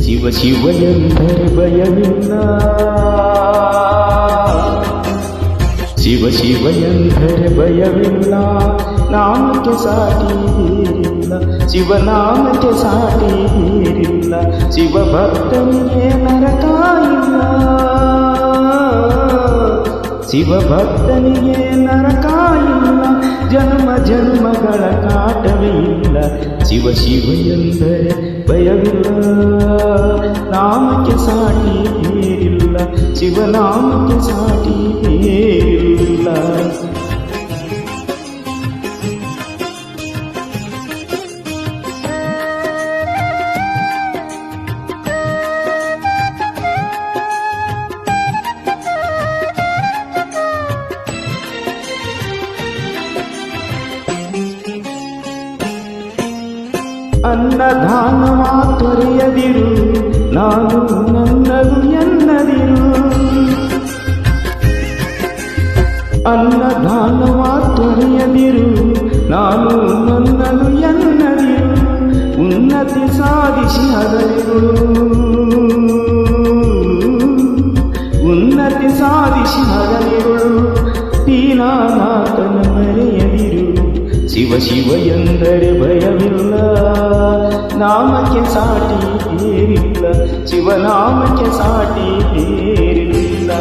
ಶಿವ ಶಿವ ಎಂದರೆ ಭಯವಿಲ್ಲ, ಶಿವ ಶಿವ ಎಂದರೆ ಭಯವಿಲ್ಲ, ನಾಮಕ್ಕೆ ಸಾಟಿ ಬೇರಿಲ್ಲ, ಶಿವನಾಮಕ್ಕೆ ಸಾಟಿ ಬೇರಿಲ್ಲ, ಶಿವ ಭಕ್ತನಿಗೆ ನರಕ ಇಲ್ಲ, ಶಿವ ಭಕ್ತನಿಗೆ ನರಕ ಇಲ್ಲ, ಜನ್ಮ ಜನ್ಮಗಳ ಕಾಟವೇ ಇಲ್ಲ. ಶಿವ ಶಿವ ಎಂದರೆ ಭಯವಿಲ್ಲ, ನಾಮಕ್ಕೆ ಸಾಟಿ ಬೇರಿಲ್ಲ, ಶಿವನಾಮಕ್ಕೆ ಸಾಟಿ ಬೇರಿಲ್ಲ. ಅನ್ನದಾನವ ತೊರೆಯದಿರು, ನಾನು ನನ್ನದು ಎನ್ನದಿರು, ಅನ್ನದಾನವ ತೊರೆಯದಿರು, ನಾನು ನನ್ನದು ಎನ್ನದಿರು, ಉನ್ನತಿ ಸಾಧಿಸಿ ಹಗಲಿರು, ಉನ್ನತಿ ಸಾಧಿಸಿ ಹಗಲಿರು, ದೀನಾನಾಥನ ಮರೆಯದಿರು. ಶಿವ ಶಿವ ಎಂದರೆ ಭಯವಿಲ್ಲ, ನಾಮಕ್ಕೆ ಸಾಟಿ ಬೇರಿಲ್ಲ, ಶಿವನಾಮಕ್ಕೆ ಸಾಟಿ ಬೇರಿಲ್ಲ.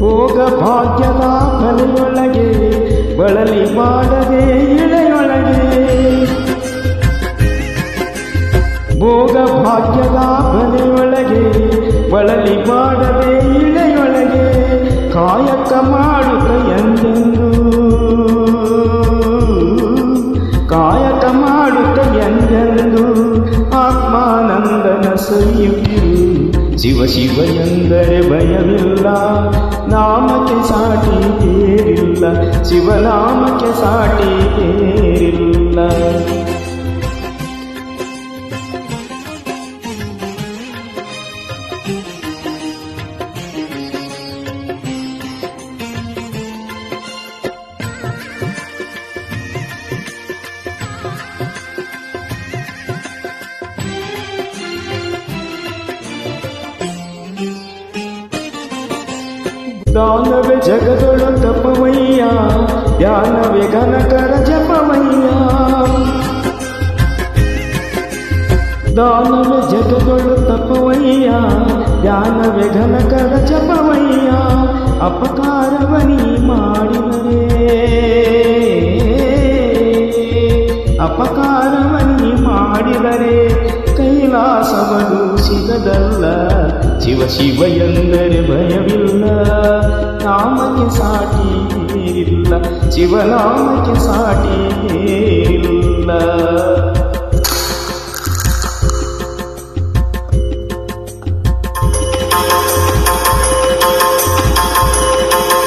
ಭೋಗ ಭಾಗ್ಯದ ಬಲೆಯೊಳಗೆ ಬಳಲಿ ಮಾಡದೆ ಇಳೆಯೊಳಗೆ, ಭೋಗ ಭಾಗ್ಯದ ಬಲೆಯೊಳಗೆ ಬಳಲಿ ಮಾಡದೆ ಇಳೆಯೊಳಗೆ, ಕಾಯಕ ಮಾಡುತ್ತ ಎಂದೆಂದು, ಕಾಯಕ ಮಾಡುತ್ತ ಎಂದೆಂದು, ಆತ್ಮಾನಂದನ ಸವಿಯುತ್ತಿರು. ಶಿವ ಶಿವ ಎಂದರೆ ಭಯವಿಲ್ಲ, ನಾಮಕ್ಕೆ ಸಾಟಿ ಬೇರಿಲ್ಲ, ಶಿವನಾಮಕ್ಕೆ ಸಾಟಿ ಬೇರಿಲ್ಲ. ದಾನವೇ ಜಗದೊಳು ತಪವಯ್ಯ, ಧ್ಯಾನವೇ ಘನಕರ ಜಪವಯ್ಯ, ದಾನವೇ ಜಗದೊಳು ತಪವಯ್ಯ, ಧ್ಯಾನವೇ ಘನಕರ ಜಪವಯ್ಯ, ಅಪಕಾರವನಿ ಮಾಡಿದರೆ, ಅಪಕಾರವನಿ ಮಾಡಿದರೆ ಕೈಲಾಸವದು ಸಿಗದಲ್ಲ. ಶಿವ ಶಿವ ಎಂದರೆ ಭಯವಿಲ್ಲ, ನಾಮಕ್ಕೆ ಸಾಟಿ ಬೇರಿಲ್ಲ, ಶಿವನಾಮಕ್ಕೆ ಸಾಟಿ ಬೇರಿಲ್ಲ.